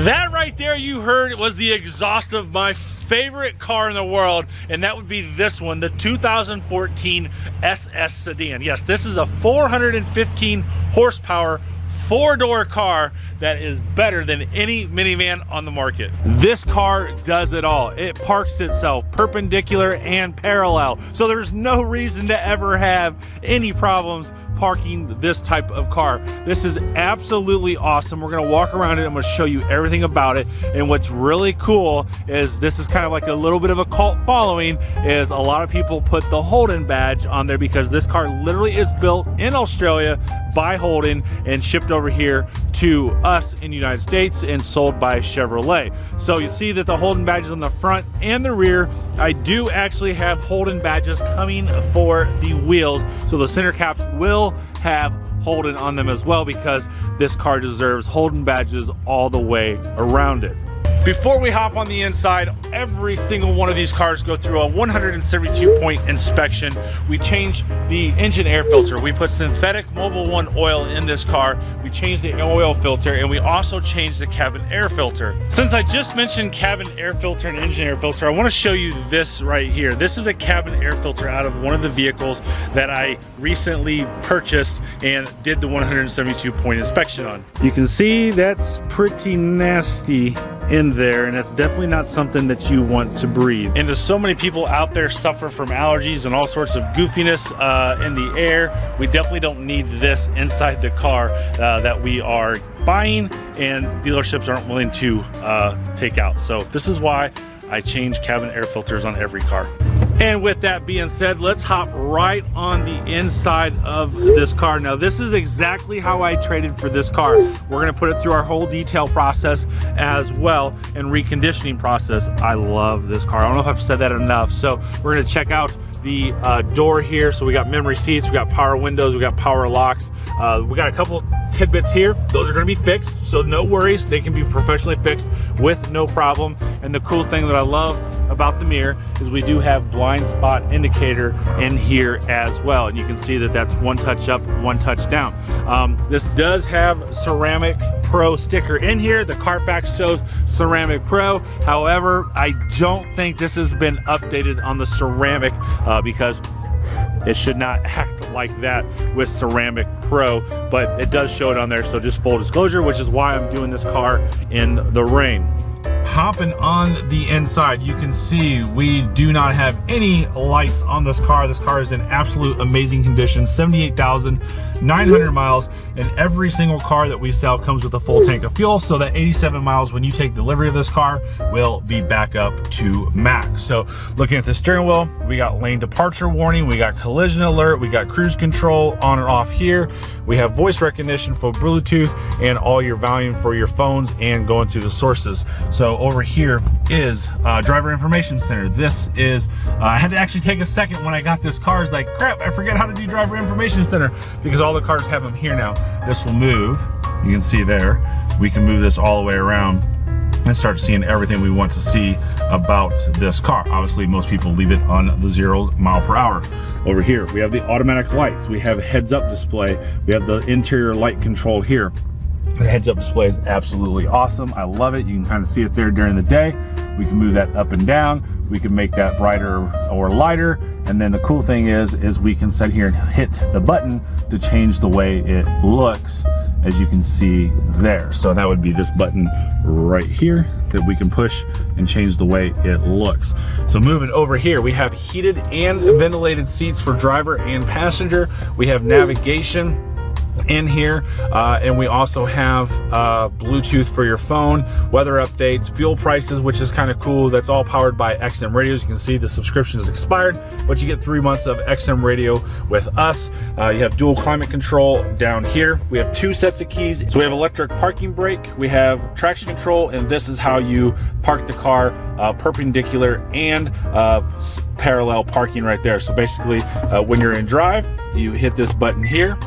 That right there you heard was the exhaust of my favorite car in the world, and that would be this one, the 2014 SS Sedan. Yes, this is a 415 horsepower, four-door car that is better than any minivan on the market. This car does it all. It parks itself perpendicular and parallel, so there's no reason to ever have any problems parking this type of car. This is absolutely awesome. We're gonna walk around it. I'm gonna show you everything about it. And what's really cool is this is kind of like a little bit of a cult following, is a lot of people put the Holden badge on there because this car literally is built in Australia by Holden and shipped over here to us in the United States and sold by Chevrolet. So you see that the Holden badge is on the front and the rear. I do actually have Holden badges coming for the wheels, so the center caps will have Holden on them as well, because this car deserves Holden badges all the way around it. Before we hop on the inside, every single one of these cars go through a 172-point inspection. We change the engine air filter. We put synthetic Mobil 1 oil in this car. We change the oil filter, and we also change the cabin air filter. Since I just mentioned cabin air filter and engine air filter, I want to show you this right here. This is a cabin air filter out of one of the vehicles that I recently purchased and did the 172-point inspection on. You can see that's pretty nasty in there, and that's definitely not something that you want to breathe. And there's so many people out there suffer from allergies and all sorts of goofiness in the air. We definitely don't need this inside the car that we are buying and dealerships aren't willing to take out. So this is why I change cabin air filters on every car. And with that being said, let's hop right on the inside of this car. Now, this is exactly how I traded for this car. We're gonna put it through our whole detail process as well and reconditioning process. I love this car. I don't know if I've said that enough. So we're gonna check out the door here. So we got memory seats, we got power windows, we got power locks. We got a couple tidbits here. Those are gonna be fixed, so no worries. They can be professionally fixed with no problem. And the cool thing that I love about the mirror is we do have blind spot indicator in here as well. And you can see that that's one touch up, one touch down. This does have Ceramic Pro sticker in here. The Carfax shows Ceramic Pro. However, I don't think this has been updated on the ceramic because it should not act like that with Ceramic Pro, but it does show it on there. So just full disclosure, which is why I'm doing this car in the rain. Hopping on the inside, you can see we do not have any lights on this car. This car is in absolute amazing condition, 78,900 miles, and every single car that we sell comes with a full tank of fuel, so that 87 miles when you take delivery of this car will be back up to max. So looking at the steering wheel, we got lane departure warning, we got collision alert, we got cruise control on and off here, we have voice recognition for Bluetooth, and all your volume for your phones and going through the sources. So over here is driver information center. This is I had to actually take a second when I got this car. It's like, crap, I forget how to do driver information center, because all the cars have them here now. This will move, you can see there. We can move this all the way around and start seeing everything we want to see about this car. Obviously, most people leave it on the 0 mile per hour. Over here, we have the automatic lights. We have heads-up display. We have the interior light control here. The heads-up display is absolutely awesome. I love it. You can kind of see it there during the day. We can move that up and down. We can make that brighter or lighter. And then the cool thing is we can sit here and hit the button to change the way it looks, as you can see there. So that would be this button right here that we can push and change the way it looks. So moving over here, we have heated and ventilated seats for driver and passenger. We have navigation in here, and we also have Bluetooth for your phone, weather updates, fuel prices, which is kind of cool. That's all powered by XM radios. You can see the subscription is expired, but you get 3 months of XM radio with us. You have dual climate control down here. We have 2 sets of keys. So we have electric parking brake, we have traction control, and this is how you park the car perpendicular and parallel parking right there. So basically, when you're in drive, you hit this button here.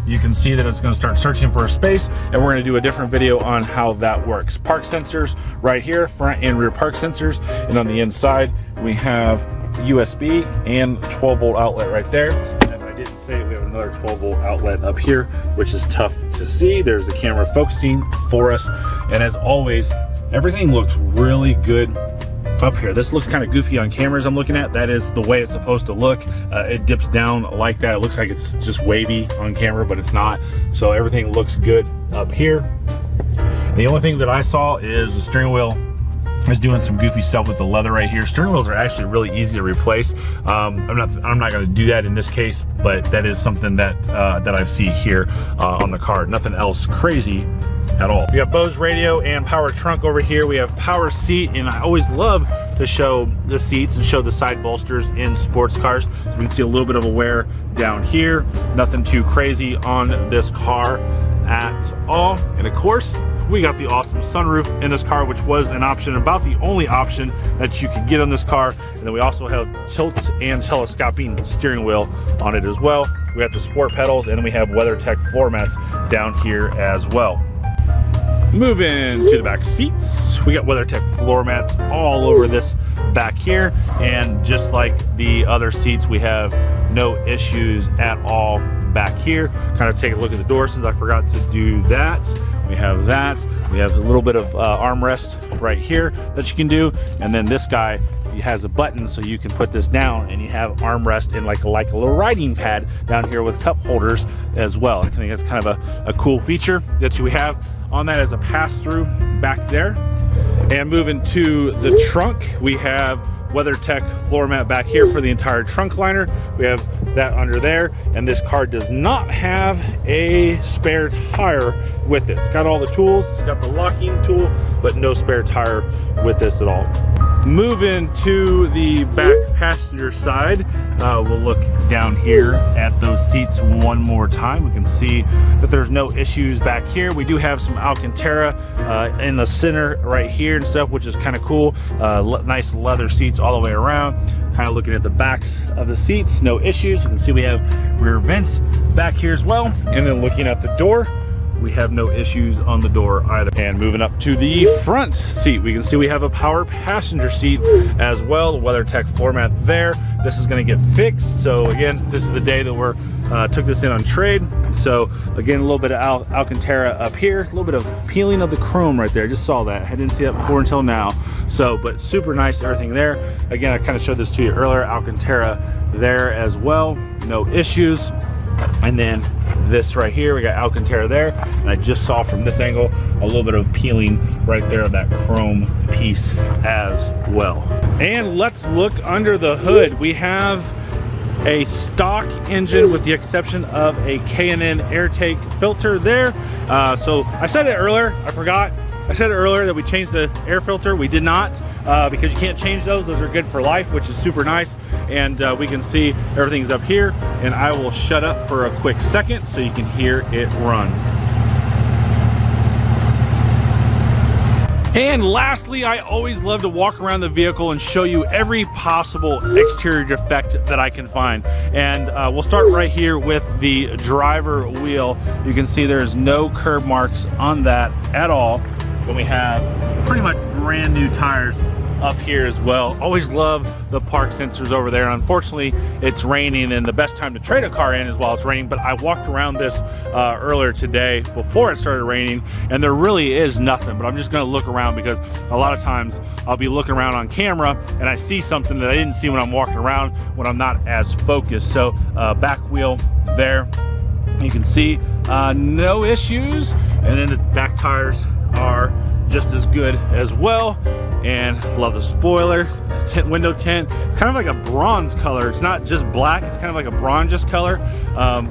You can see that it's going to start searching for a space, and we're going to do a different video on how that works. Park sensors right here, front and rear park sensors, and on the inside we have USB and 12-volt outlet right there. And I didn't say we have another another 12-volt outlet up here, which is tough to see. There's the camera focusing for us. And as always, everything looks really good up here. This looks kind of goofy on cameras I'm looking at. That is the way it's supposed to look. It dips down like that. It looks like it's just wavy on camera, but it's not. So everything looks good up here. The only thing that I saw is the steering wheel is doing some goofy stuff with the leather right here. Steering wheels are actually really easy to replace. I'm not going to do that in this case, but that is something that that I see here on the car. Nothing else crazy at all. We have Bose radio and power trunk over here. We have power seat, and I always love to show the seats and show the side bolsters in sports cars. So we can see a little bit of a wear down here. Nothing too crazy on this car at all. And of course, we got the awesome sunroof in this car, which was an option, about the only option that you could get on this car. And then we also have tilt and telescoping steering wheel on it as well. We have the sport pedals, and we have WeatherTech floor mats down here as well. Moving to the back seats, we got WeatherTech floor mats all over this back here, and just like the other seats, we have no issues at all back here. Kind of take a look at the door since I forgot to do that. We have that. We have a little bit of armrest right here that you can do, and then this guy, he has a button so you can put this down, and you have armrest and like a little riding pad down here with cup holders as well. I think that's kind of a cool feature that we have on that as a pass-through back there. And moving to the trunk, we have WeatherTech floor mat back here for the entire trunk liner. We have that under there, and this car does not have a spare tire with it. It's got all the tools, it's got the locking tool, but no spare tire with this at all. Moving to the back passenger side, we'll look down here at those seats one more time. We can see that there's no issues back here. We do have some Alcantara in the center right here and stuff, which is kind of cool. Nice leather seats all the way around. Kind of looking at the backs of the seats, no issues. You can see we have rear vents back here as well. And then looking at the door, we have no issues on the door either. And moving up to the front seat, we can see we have a power passenger seat as well. The WeatherTech floor mat there. This is going to get fixed. So again, this is the day that we're took this in on trade. So again, a little bit of Alcantara up here, a little bit of peeling of the chrome right there. I just saw that. I didn't see that before until now. So, but super nice, everything there. Again, I kind of showed this to you earlier. Alcantara there as well. No issues. And then this right here, we got Alcantara there, and I just saw from this angle a little bit of peeling right there of that chrome piece as well. And let's look under the hood. We have a stock engine with the exception of a K&N airtake filter there. So I said it earlier, I forgot. I said earlier that we changed the air filter. We did not, because you can't change those. Those are good for life, which is super nice. And we can see everything's up here, and I will shut up for a quick second so you can hear it run. And lastly, I always love to walk around the vehicle and show you every possible exterior defect that I can find. And we'll start right here with the driver wheel. You can see there's no curb marks on that at all. And we have pretty much brand new tires up here as well. Always love the park sensors over there. Unfortunately, it's raining, and the best time to trade a car in is while it's raining. But I walked around this earlier today before it started raining, and there really is nothing. But I'm just gonna look around, because a lot of times I'll be looking around on camera and I see something that I didn't see when I'm walking around, when I'm not as focused. So back wheel there, you can see no issues. And then the back tires are just as good as well. And love the spoiler, window tint. It's kind of like a bronze color. It's not just black, it's kind of like a bronze color.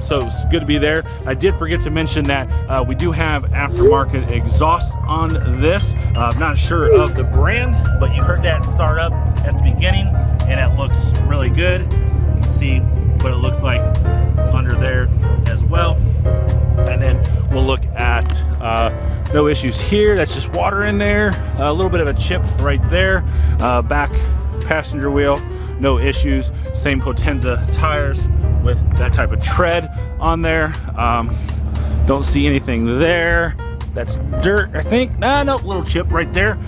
So it's good to be there. I did forget to mention that we do have aftermarket exhaust on this. I'm not sure of the brand, but you heard that start up at the beginning, and it looks really good. You can see what it looks like under there as well. And then we'll look at no issues here. That's just water in there. A little bit of a chip right there. Back passenger wheel, no issues. Same Potenza tires with that type of tread on there. Don't see anything there. That's dirt, I think. Nope, little chip right there.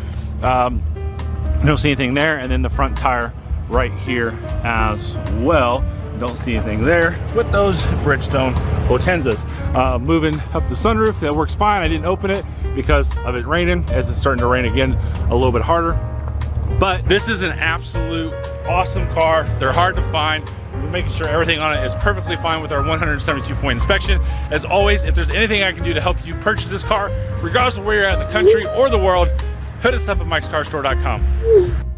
Don't see anything there. And then the front tire right here as well. Don't see anything there with those Bridgestone Potenzas. Moving up the sunroof, that works fine. I didn't open it because of it raining, as it's starting to rain again a little bit harder. But this is an absolute awesome car. They're hard to find. We're making sure everything on it is perfectly fine with our 172-point inspection. As always, if there's anything I can do to help you purchase this car, regardless of where you're at in the country or the world, hit us up at mikescarstore.com.